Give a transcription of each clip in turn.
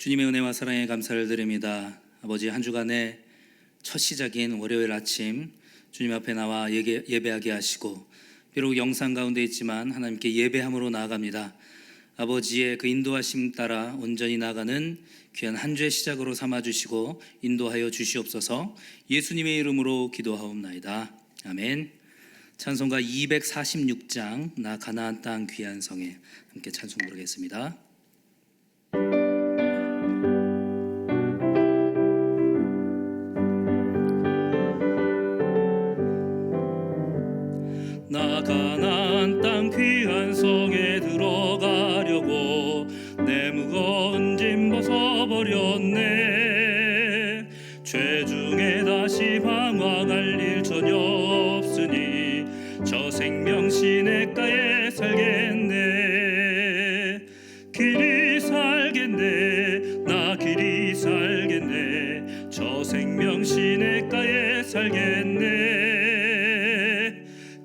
주님의 은혜와 사랑에 감사를 드립니다. 아버지, 한 주간의 첫 시작인 월요일 아침 주님 앞에 나와 예배하게 하시고, 비록 영상 가운데 있지만 하나님께 예배함으로 나아갑니다. 아버지의 그 인도하심 따라 온전히 나아가는 귀한 한 주의 시작으로 삼아주시고 인도하여 주시옵소서. 예수님의 이름으로 기도하옵나이다. 아멘. 찬송가 246장 나 가나안 땅 귀한 성에 함께 찬송 부르겠습니다. 나 가나안 땅 귀한 성에 들어가려고 내 무거운 짐 벗어버렸네. 죄 중에 다시 방황할 일 전혀 없으니 저 생명 시냇가에 살겠네. 길이 살겠네, 나 길이 살겠네. 저 생명 시냇가에 살겠네.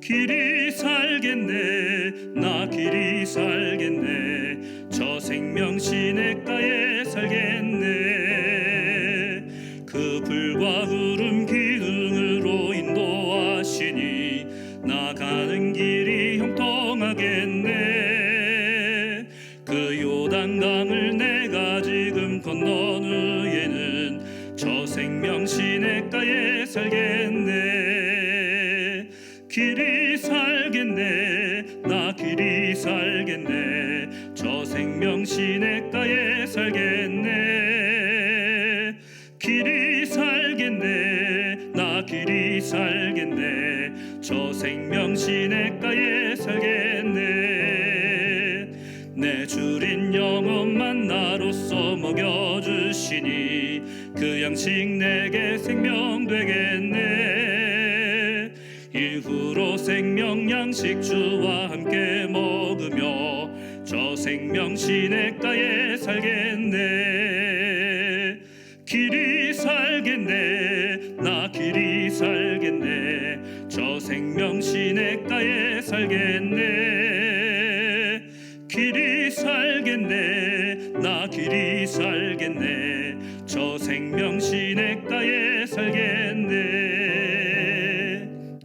길이 살겠네, 나 길이 살겠네. 저 생명 시냇가에 살겠네. 그 불과 구름 기둥으로 인도하시니 나가는 길이 형통하겠네. 그 요단강을 내가 지금 건넌 후에는 저 생명 시냇가에 살겠네. 길이 살겠네, 나 길이 살겠네. 저 생명 시냇가에 살겠네. 길이 살겠네, 나 길이 살겠네. 저 생명 시냇가에 살겠네. 내 주린 영혼만 나로서 먹여주시니 그 양식 내게 생명 되겠네. 이후로 생명 양식 주와 함께 먹으며 저 생명 시냇가에 살겠네. 길이 살겠네, 나 길이 살겠네. 저 생명 시냇가에 살겠네. 길이 살겠네, 나 길이 살겠네. 저 생명 시냇가에 살겠네.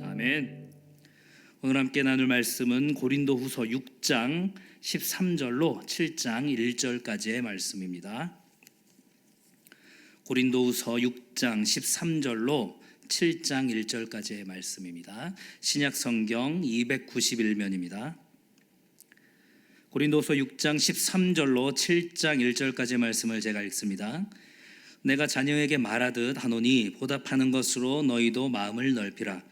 아멘. 오늘 함께 나눌 말씀은 고린도후서 6장 13절로 7장 1절까지의 말씀입니다. 고린도후서 6장 13절로 7장 1절까지의 말씀입니다. 신약성경 291면입니다. 고린도후서 6장 13절로 7장 1절까지의 말씀을 제가 읽습니다. 내가 자녀에게 말하듯 하노니 보답하는 것으로 너희도 마음을 넓히라.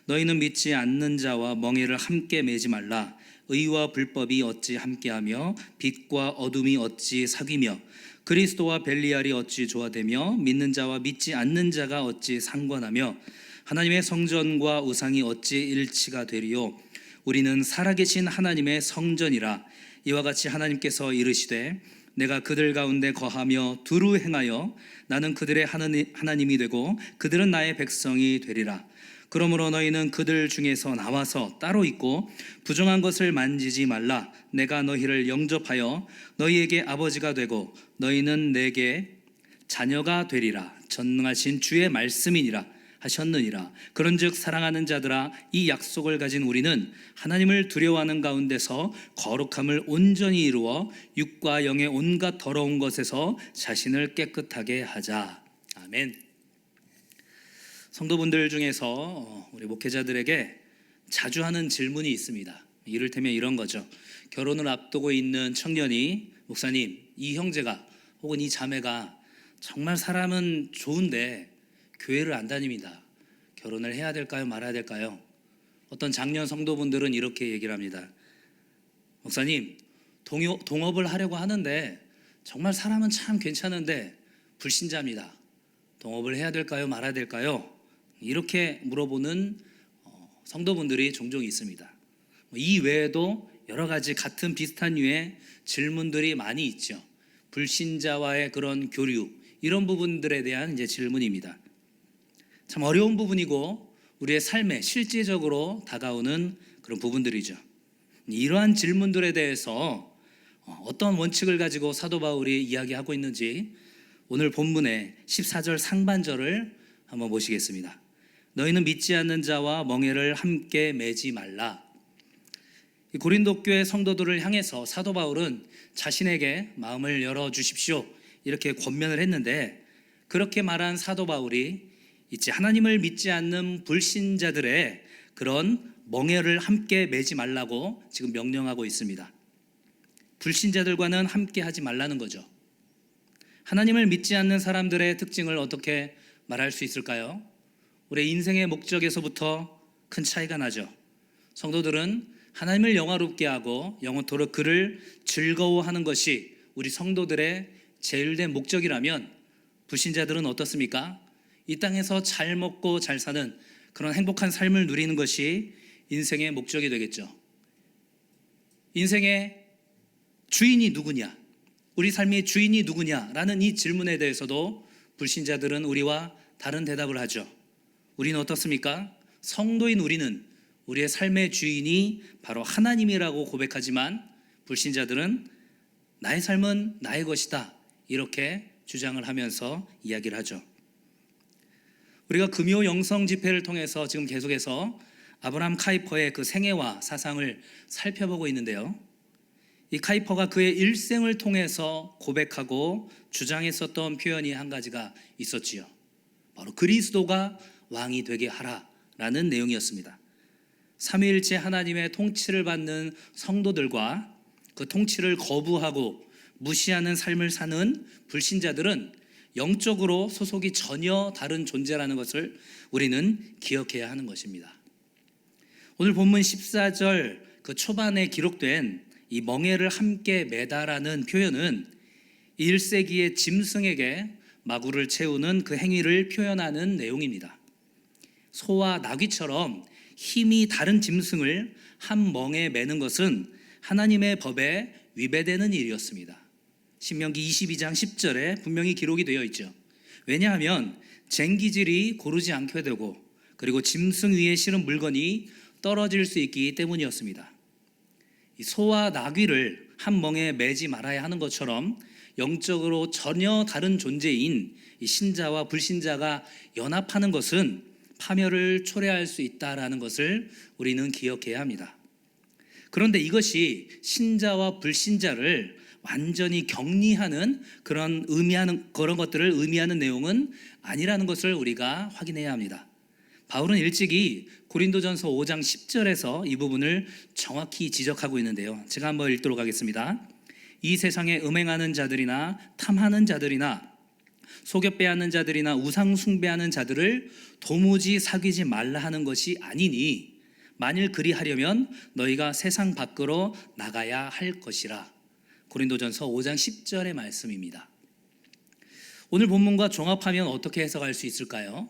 너희는 믿지 않는 자와 멍에를 함께 매지 말라. 의와 불법이 어찌 함께하며 빛과 어둠이 어찌 사귀며 그리스도와 벨리알이 어찌 조화되며 믿는 자와 믿지 않는 자가 어찌 상관하며 하나님의 성전과 우상이 어찌 일치가 되리요. 우리는 살아계신 하나님의 성전이라. 이와 같이 하나님께서 이르시되 내가 그들 가운데 거하며 두루 행하여 나는 그들의 하나님이 되고 그들은 나의 백성이 되리라. 그러므로 너희는 그들 중에서 나와서 따로 있고 부정한 것을 만지지 말라. 내가 너희를 영접하여 너희에게 아버지가 되고 너희는 내게 자녀가 되리라. 전능하신 주의 말씀이니라 하셨느니라. 그런즉 사랑하는 자들아, 이 약속을 가진 우리는 하나님을 두려워하는 가운데서 거룩함을 온전히 이루어 육과 영의 온갖 더러운 것에서 자신을 깨끗하게 하자. 아멘. 성도분들 중에서 우리 목회자들에게 자주 하는 질문이 있습니다. 이를테면 이런 거죠. 결혼을 앞두고 있는 청년이 목사님, 이 형제가 혹은 이 자매가 정말 사람은 좋은데 교회를 안 다닙니다. 결혼을 해야 될까요? 말아야 될까요? 어떤 장년 성도분들은 이렇게 얘기를 합니다. 목사님, 동업을 하려고 하는데 정말 사람은 참 괜찮은데 불신자입니다. 동업을 해야 될까요? 말아야 될까요? 이렇게 물어보는 성도분들이 종종 있습니다. 이 외에도 여러 가지 같은 비슷한 류의 질문들이 많이 있죠. 불신자와의 그런 교류, 이런 부분들에 대한 이제 질문입니다. 참 어려운 부분이고 우리의 삶에 실제적으로 다가오는 그런 부분들이죠. 이러한 질문들에 대해서 어떤 원칙을 가지고 사도 바울이 이야기하고 있는지 오늘 본문의 14절 상반절을 한번 보시겠습니다. 너희는 믿지 않는 자와 멍에를 함께 매지 말라. 고린도 교회 성도들을 향해서 사도 바울은 자신에게 마음을 열어주십시오 이렇게 권면을 했는데, 그렇게 말한 사도 바울이 이제 하나님을 믿지 않는 불신자들의 그런 멍에를 함께 매지 말라고 지금 명령하고 있습니다. 불신자들과는 함께 하지 말라는 거죠. 하나님을 믿지 않는 사람들의 특징을 어떻게 말할 수 있을까요? 우리 인생의 목적에서부터 큰 차이가 나죠. 성도들은 하나님을 영화롭게 하고 영원토록 그를 즐거워하는 것이 우리 성도들의 제일된 목적이라면, 불신자들은 어떻습니까? 이 땅에서 잘 먹고 잘 사는 그런 행복한 삶을 누리는 것이 인생의 목적이 되겠죠. 인생의 주인이 누구냐, 우리 삶의 주인이 누구냐라는 이 질문에 대해서도 불신자들은 우리와 다른 대답을 하죠. 우리는 어떻습니까? 성도인 우리는 우리의 삶의 주인이 바로 하나님이라고 고백하지만, 불신자들은 나의 삶은 나의 것이다 이렇게 주장을 하면서 이야기를 하죠. 우리가 금요 영성 집회를 통해서 지금 계속해서 아브라함 카이퍼의 그 생애와 사상을 살펴보고 있는데요, 이 카이퍼가 그의 일생을 통해서 고백하고 주장했었던 표현이 한 가지가 있었지요. 바로 그리스도가 왕이 되게 하라라는 내용이었습니다. 삼위일체 하나님의 통치를 받는 성도들과 그 통치를 거부하고 무시하는 삶을 사는 불신자들은 영적으로 소속이 전혀 다른 존재라는 것을 우리는 기억해야 하는 것입니다. 오늘 본문 14절 그 초반에 기록된 이 멍에를 함께 매다라는 표현은 1세기의 짐승에게 마구를 채우는 그 행위를 표현하는 내용입니다. 소와 나귀처럼 힘이 다른 짐승을 한 멍에 매는 것은 하나님의 법에 위배되는 일이었습니다. 신명기 22장 10절에 분명히 기록이 되어 있죠. 왜냐하면 쟁기질이 고르지 않게 되고, 그리고 짐승 위에 실은 물건이 떨어질 수 있기 때문이었습니다. 이 소와 나귀를 한 멍에 매지 말아야 하는 것처럼 영적으로 전혀 다른 존재인 이 신자와 불신자가 연합하는 것은 파멸을 초래할 수 있다라는 것을 우리는 기억해야 합니다. 그런데 이것이 신자와 불신자를 완전히 격리하는 그런 것들을 의미하는 내용은 아니라는 것을 우리가 확인해야 합니다. 바울은 일찍이 고린도전서 5장 10절에서 이 부분을 정확히 지적하고 있는데요, 제가 한번 읽도록 하겠습니다. 이 세상에 음행하는 자들이나 탐하는 자들이나 속여 빼앗는 자들이나 우상 숭배하는 자들을 도무지 사귀지 말라 하는 것이 아니니, 만일 그리하려면 너희가 세상 밖으로 나가야 할 것이라. 고린도전서 5장 10절의 말씀입니다. 오늘 본문과 종합하면 어떻게 해석할 수 있을까요?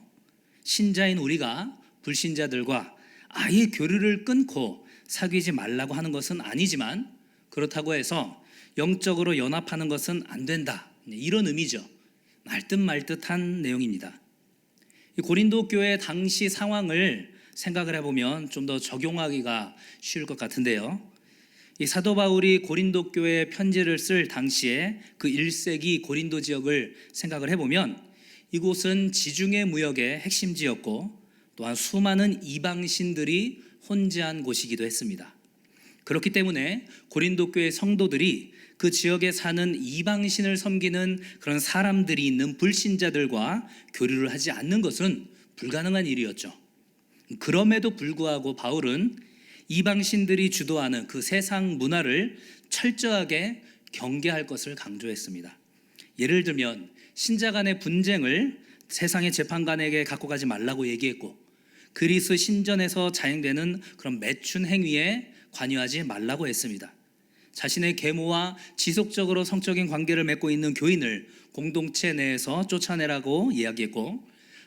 신자인 우리가 불신자들과 아예 교류를 끊고 사귀지 말라고 하는 것은 아니지만, 그렇다고 해서 영적으로 연합하는 것은 안 된다, 이런 의미죠. 말듯 말듯한 내용입니다. 고린도 교회 당시 상황을 생각을 해보면 좀 더 적용하기가 쉬울 것 같은데요, 이 사도 바울이 고린도 교회에 편지를 쓸 당시에 그 1세기 고린도 지역을 생각을 해보면, 이곳은 지중해 무역의 핵심지였고 또한 수많은 이방신들이 혼재한 곳이기도 했습니다. 그렇기 때문에 고린도 교회 성도들이 그 지역에 사는 이방신을 섬기는 그런 사람들이 있는 불신자들과 교류를 하지 않는 것은 불가능한 일이었죠. 그럼에도 불구하고 바울은 이방신들이 주도하는 그 세상 문화를 철저하게 경계할 것을 강조했습니다. 예를 들면 신자 간의 분쟁을 세상의 재판관에게 갖고 가지 말라고 얘기했고, 그리스 신전에서 자행되는 그런 매춘 행위에 관여하지 말라고 했습니다. 자신의 계모와 지속적으로 성적인 관계를 맺고 있는 교인을 공동체 내에서 쫓아내라고 이야기했고,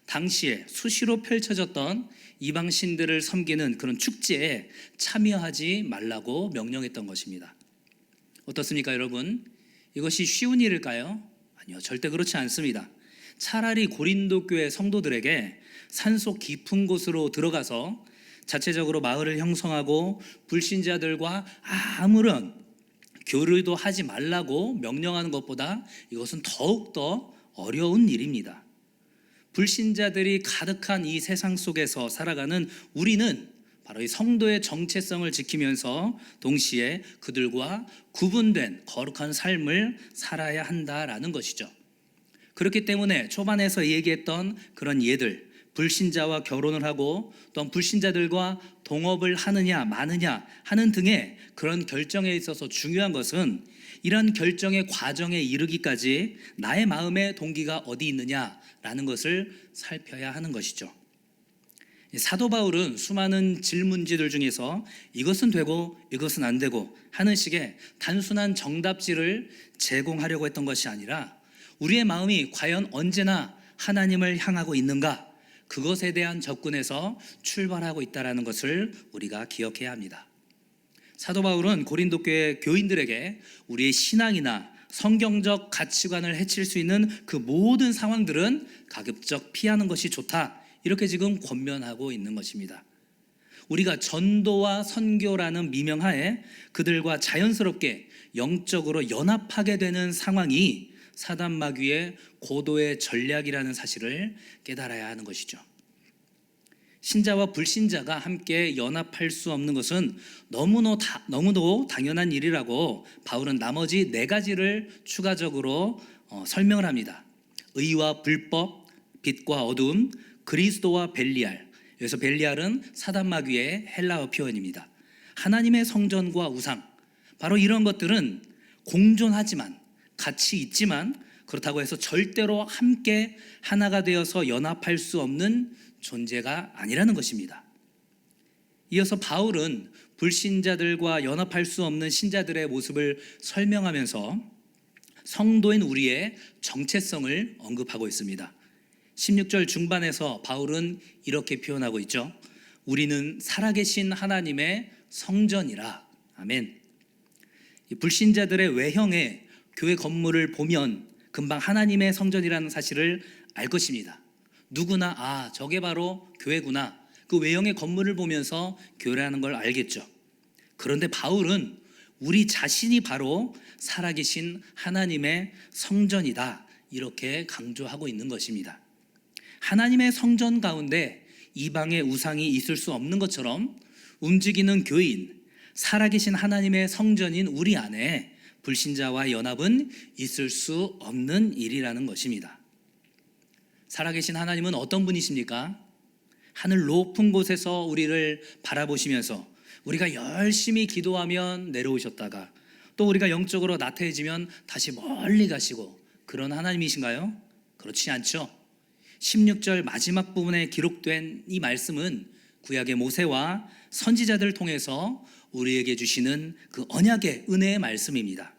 당시에 수시로 펼쳐졌던 이방신들을 섬기는 그런 축제에 참여하지 말라고 명령했던 것입니다. 어떻습니까, 여러분? 이것이 쉬운 일일까요? 아니요, 절대 그렇지 않습니다. 차라리 고린도 교회 성도들에게 산속 깊은 곳으로 들어가서 자체적으로 마을을 형성하고 불신자들과 아무런 교류도 하지 말라고 명령하는 것보다 이것은 더욱더 어려운 일입니다. 불신자들이 가득한 이 세상 속에서 살아가는 우리는 바로 이 성도의 정체성을 지키면서 동시에 그들과 구분된 거룩한 삶을 살아야 한다라는 것이죠. 그렇기 때문에 초반에서 얘기했던 그런 예들, 불신자와 결혼을 하고 또 불신자들과 동업을 하느냐 마느냐 하는 등의 그런 결정에 있어서 중요한 것은 이런 결정의 과정에 이르기까지 나의 마음의 동기가 어디 있느냐라는 것을 살펴야 하는 것이죠. 사도 바울은 수많은 질문지들 중에서 이것은 되고 이것은 안 되고 하는 식의 단순한 정답지를 제공하려고 했던 것이 아니라 우리의 마음이 과연 언제나 하나님을 향하고 있는가, 그것에 대한 접근에서 출발하고 있다는 것을 우리가 기억해야 합니다. 사도 바울은 고린도 교회 교인들에게 우리의 신앙이나 성경적 가치관을 해칠 수 있는 그 모든 상황들은 가급적 피하는 것이 좋다, 이렇게 지금 권면하고 있는 것입니다. 우리가 전도와 선교라는 미명하에 그들과 자연스럽게 영적으로 연합하게 되는 상황이 사단 마귀의 고도의 전략이라는 사실을 깨달아야 하는 것이죠. 신자와 불신자가 함께 연합할 수 없는 것은 너무도 당연한 일이라고 바울은 나머지 4가지를 추가적으로 설명을 합니다. 의와 불법, 빛과 어두움, 그리스도와 벨리알. 여기서 벨리알은 사단 마귀의 헬라어 표현입니다. 하나님의 성전과 우상. 바로 이런 것들은 공존하지만, 같이 있지만, 그렇다고 해서 절대로 함께 하나가 되어서 연합할 수 없는 존재가 아니라는 것입니다. 이어서 바울은 불신자들과 연합할 수 없는 신자들의 모습을 설명하면서 성도인 우리의 정체성을 언급하고 있습니다. 16절 중반에서 바울은 이렇게 표현하고 있죠. 우리는 살아계신 하나님의 성전이라. 아멘. 불신자들의 외형의 교회 건물을 보면 금방 하나님의 성전이라는 사실을 알 것입니다. 누구나 저게 바로 교회구나, 그 외형의 건물을 보면서 교회라는 걸 알겠죠. 그런데 바울은 우리 자신이 바로 살아계신 하나님의 성전이다, 이렇게 강조하고 있는 것입니다. 하나님의 성전 가운데 이방의 우상이 있을 수 없는 것처럼 움직이는 교인, 살아계신 하나님의 성전인 우리 안에 불신자와 연합은 있을 수 없는 일이라는 것입니다. 살아계신 하나님은 어떤 분이십니까? 하늘 높은 곳에서 우리를 바라보시면서 우리가 열심히 기도하면 내려오셨다가 또 우리가 영적으로 나태해지면 다시 멀리 가시고 그런 하나님이신가요? 그렇지 않죠. 16절 마지막 부분에 기록된 이 말씀은 구약의 모세와 선지자들을 통해서 우리에게 주시는 그 언약의 은혜의 말씀입니다.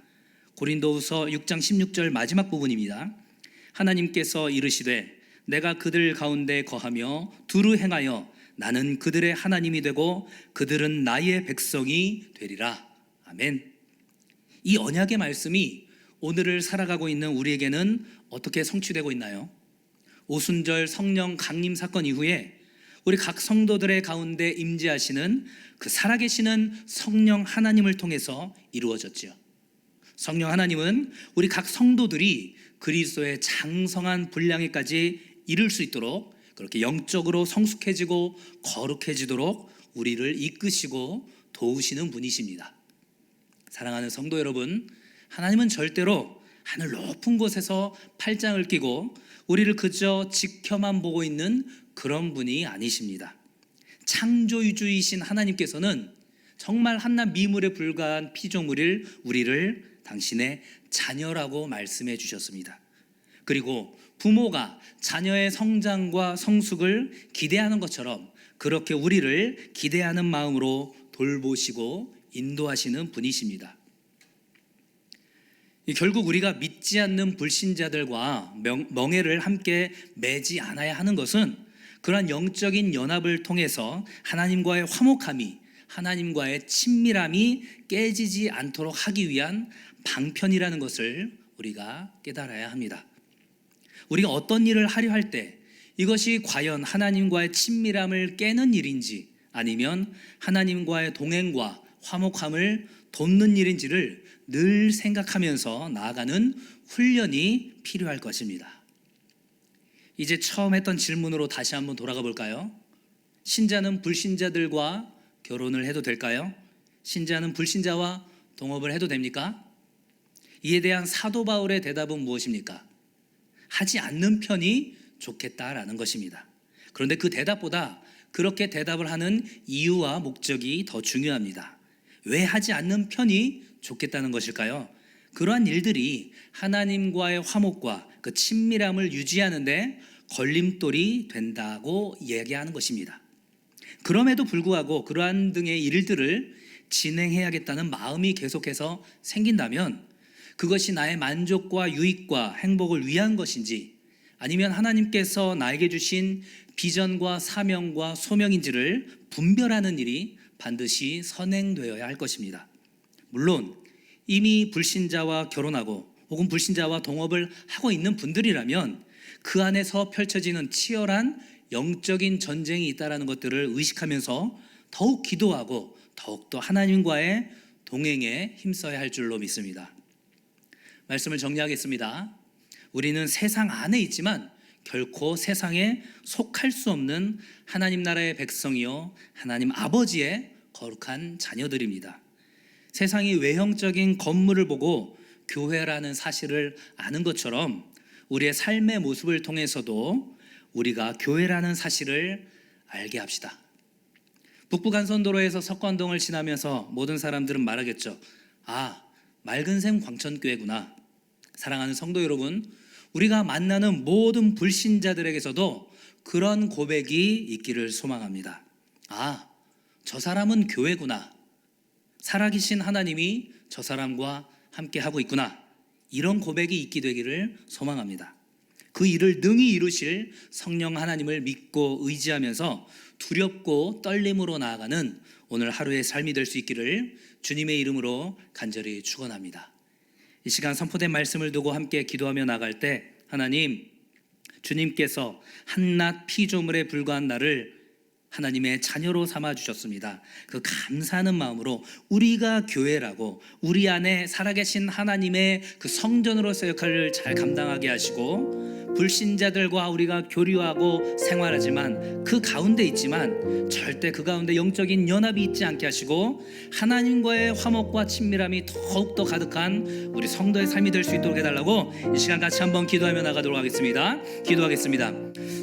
고린도후서 6장 16절 마지막 부분입니다. 하나님께서 이르시되 내가 그들 가운데 거하며 두루 행하여 나는 그들의 하나님이 되고 그들은 나의 백성이 되리라. 아멘. 이 언약의 말씀이 오늘을 살아가고 있는 우리에게는 어떻게 성취되고 있나요? 오순절 성령 강림 사건 이후에 우리 각 성도들의 가운데 임재하시는 그 살아계시는 성령 하나님을 통해서 이루어졌지요. 성령 하나님은 우리 각 성도들이 그리스도의 장성한 분량에까지 이를 수 있도록 그렇게 영적으로 성숙해지고 거룩해지도록 우리를 이끄시고 도우시는 분이십니다. 사랑하는 성도 여러분, 하나님은 절대로 하늘 높은 곳에서 팔짱을 끼고 우리를 그저 지켜만 보고 있는 그런 분이 아니십니다. 창조주이신 하나님께서는 정말 한낱 미물에 불과한 피조물일 우리를 당신의 자녀라고 말씀해 주셨습니다. 그리고 부모가 자녀의 성장과 성숙을 기대하는 것처럼 그렇게 우리를 기대하는 마음으로 돌보시고 인도하시는 분이십니다. 결국 우리가 믿지 않는 불신자들과 멍에를 함께 매지 않아야 하는 것은 그러한 영적인 연합을 통해서 하나님과의 화목함이, 하나님과의 친밀함이 깨지지 않도록 하기 위한 방편이라는 것을 우리가 깨달아야 합니다. 우리가 어떤 일을 하려 할 때 이것이 과연 하나님과의 친밀함을 깨는 일인지 아니면 하나님과의 동행과 화목함을 돕는 일인지를 늘 생각하면서 나아가는 훈련이 필요할 것입니다. 이제 처음 했던 질문으로 다시 한번 돌아가 볼까요? 신자는 불신자들과 결혼을 해도 될까요? 신자는 불신자와 동업을 해도 됩니까? 이에 대한 사도 바울의 대답은 무엇입니까? 하지 않는 편이 좋겠다라는 것입니다. 그런데 그 대답보다 그렇게 대답을 하는 이유와 목적이 더 중요합니다. 왜 하지 않는 편이 좋겠다는 것일까요? 그러한 일들이 하나님과의 화목과 그 친밀함을 유지하는데 걸림돌이 된다고 얘기하는 것입니다. 그럼에도 불구하고 그러한 등의 일들을 진행해야겠다는 마음이 계속해서 생긴다면 그것이 나의 만족과 유익과 행복을 위한 것인지 아니면 하나님께서 나에게 주신 비전과 사명과 소명인지를 분별하는 일이 반드시 선행되어야 할 것입니다. 물론 이미 불신자와 결혼하고 혹은 불신자와 동업을 하고 있는 분들이라면 그 안에서 펼쳐지는 치열한 영적인 전쟁이 있다는 것들을 의식하면서 더욱 기도하고 더욱더 하나님과의 동행에 힘써야 할 줄로 믿습니다. 말씀을 정리하겠습니다. 우리는 세상 안에 있지만 결코 세상에 속할 수 없는 하나님 나라의 백성이요 하나님 아버지의 거룩한 자녀들입니다. 세상이 외형적인 건물을 보고 교회라는 사실을 아는 것처럼 우리의 삶의 모습을 통해서도 우리가 교회라는 사실을 알게 합시다. 북부간선도로에서 석관동을 지나면서 모든 사람들은 말하겠죠. 아, 맑은샘 광천교회구나. 사랑하는 성도 여러분, 우리가 만나는 모든 불신자들에게서도 그런 고백이 있기를 소망합니다. 아, 저 사람은 교회구나. 살아계신 하나님이 저 사람과 함께 하고 있구나. 이런 고백이 있게 되기를 소망합니다. 그 일을 능히 이루실 성령 하나님을 믿고 의지하면서 두렵고 떨림으로 나아가는 오늘 하루의 삶이 될 수 있기를 주님의 이름으로 간절히 축원합니다. 이 시간 선포된 말씀을 두고 함께 기도하며 나갈 때 하나님, 주님께서 한낱 피조물에 불과한 나를 하나님의 자녀로 삼아 주셨습니다. 그 감사하는 마음으로 우리가 교회라고 우리 안에 살아계신 하나님의 그 성전으로서 역할을 잘 감당하게 하시고 불신자들과 우리가 교류하고 생활하지만 그 가운데 있지만 절대 그 가운데 영적인 연합이 있지 않게 하시고 하나님과의 화목과 친밀함이 더욱더 가득한 우리 성도의 삶이 될 수 있도록 해달라고 이 시간 같이 한번 기도하며 나가도록 하겠습니다. 기도하겠습니다.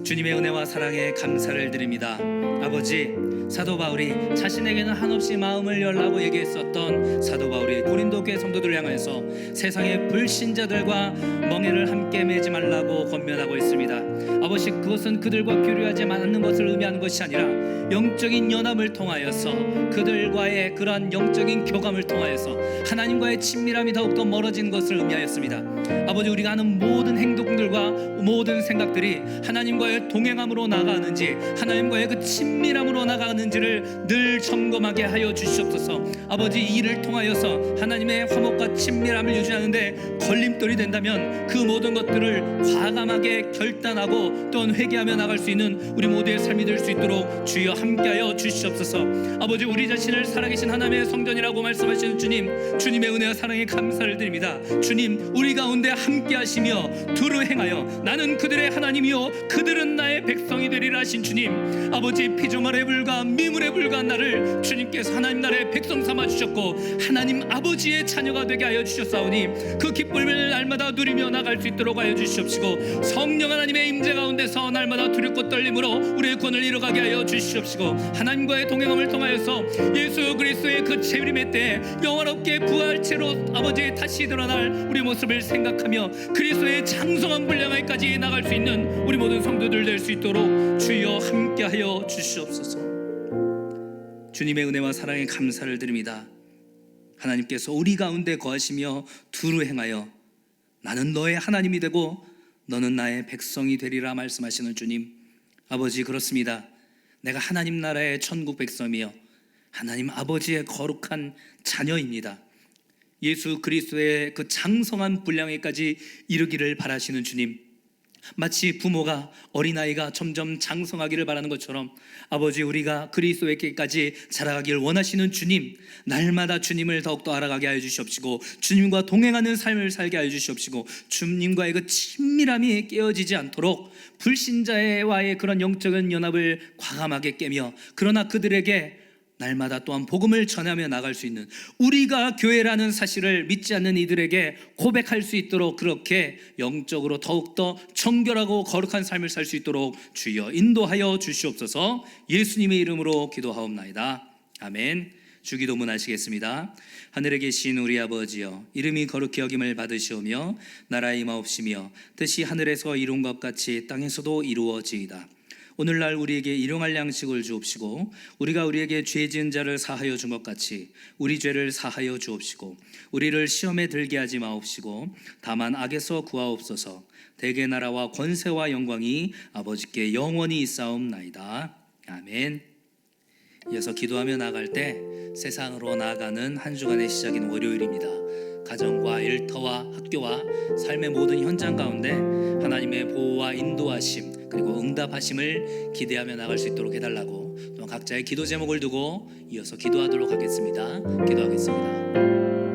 주님의 은혜와 사랑에 감사를 드립니다. 아버지, 사도 바울이 자신에게는 한없이 마음을 열라고 얘기했었던 사도 바울이 고린도 교회 성도들을 향하여서 세상의 불신자들과 멍에를 함께 매지 말라고 권면하고 있습니다. 아버지, 그것은 그들과 교류하지 않는 것을 의미하는 것이 아니라 영적인 연합을 통하여서 그들과의 그러한 영적인 교감을 통하여서 하나님과의 친밀함이 더욱더 멀어진 것을 의미하였습니다. 아버지, 우리가 하는 모든 행동들과 모든 생각들이 하나님과의 동행함으로 나아가는지 하나님과의 그 친밀함으로 나아가는지를 늘 점검하게 하여 주시옵소서. 아버지, 이 일을 통하여서 하나님의 화목과 친밀함을 유지하는데 걸림돌이 된다면 그 모든 것들을 과감하게 결단하고 또한 회개하며 나갈 수 있는 우리 모두의 삶이 될 수 있도록 주여 함께하여 주시옵소서. 아버지, 우리 자신을 살아계신 하나님의 성전이라고 말씀하시는 주님, 주님의 은혜와 사랑에 감사를 드립니다. 주님, 우리 가운데 함께하시며 두루 행하여 나는 그들의 하나님이요 그들은 나의 백성이 되리라 하신 주님, 아버지, 피조물에 불과한 미물에 불과한 나를 주님께서 하나님 나라의 백성 삼아 주셨고 하나님 아버지의 자녀가 되게 하여 주셨사오니 그 기쁨을 날마다 누리며 나갈 수 있도록 하여 주시옵시고 성령 하나님의 임재 가운데서 날마다 두렵고 떨림으로 우리의 권을 이뤄가게 하여 주시옵시고 하나님과의 동행함을 통하여서 예수 그리스도의 그 재림의 때에 영원롭게 부활체로 아버지 다시 드러날 우리 모습을 생각하며 그리스도의 장성한 분량에까지 나갈 수 있는 우리 모든 성도들 될 수 있도록 주여 함께하여 주시옵소서. 주님의 은혜와 사랑에 감사를 드립니다. 하나님께서 우리 가운데 거하시며 두루 행하여 나는 너의 하나님이 되고 너는 나의 백성이 되리라 말씀하시는 주님, 아버지, 그렇습니다. 내가 하나님 나라의 천국 백성이며 하나님 아버지의 거룩한 자녀입니다. 예수 그리스도의 그 장성한 분량에까지 이르기를 바라시는 주님, 마치 부모가 어린아이가 점점 장성하기를 바라는 것처럼 아버지, 우리가 그리스도에게까지 자라가길 원하시는 주님, 날마다 주님을 더욱더 알아가게 하여 주시옵시고, 주님과 동행하는 삶을 살게 하여 주시옵시고, 주님과의 그 친밀함이 깨어지지 않도록 불신자와의 그런 영적인 연합을 과감하게 깨며, 그러나 그들에게 날마다 또한 복음을 전하며 나갈 수 있는, 우리가 교회라는 사실을 믿지 않는 이들에게 고백할 수 있도록, 그렇게 영적으로 더욱더 정결하고 거룩한 삶을 살 수 있도록 주여 인도하여 주시옵소서. 예수님의 이름으로 기도하옵나이다. 아멘. 주기도문 하시겠습니다. 하늘에 계신 우리 아버지여, 이름이 거룩히 여김을 받으시오며 나라의 임하옵시며 뜻이 하늘에서 이룬 것 같이 땅에서도 이루어지이다. 오늘날 우리에게 일용할 양식을 주옵시고, 우리가 우리에게 죄 지은 자를 사하여 준 것 같이 우리 죄를 사하여 주옵시고, 우리를 시험에 들게 하지 마옵시고 다만 악에서 구하옵소서. 대개 나라와 권세와 영광이 아버지께 영원히 있사옵나이다. 아멘. 이어서 기도하며 나갈 때 세상으로 나아가는 한 주간의 시작인 월요일입니다. 가정과 일터와 학교와 삶의 모든 현장 가운데 하나님의 보호와 인도하심, 그리고 응답하심을 기대하며 나갈 수 있도록 해달라고, 또 각자의 기도 제목을 두고 이어서 기도하도록 하겠습니다. 기도하겠습니다.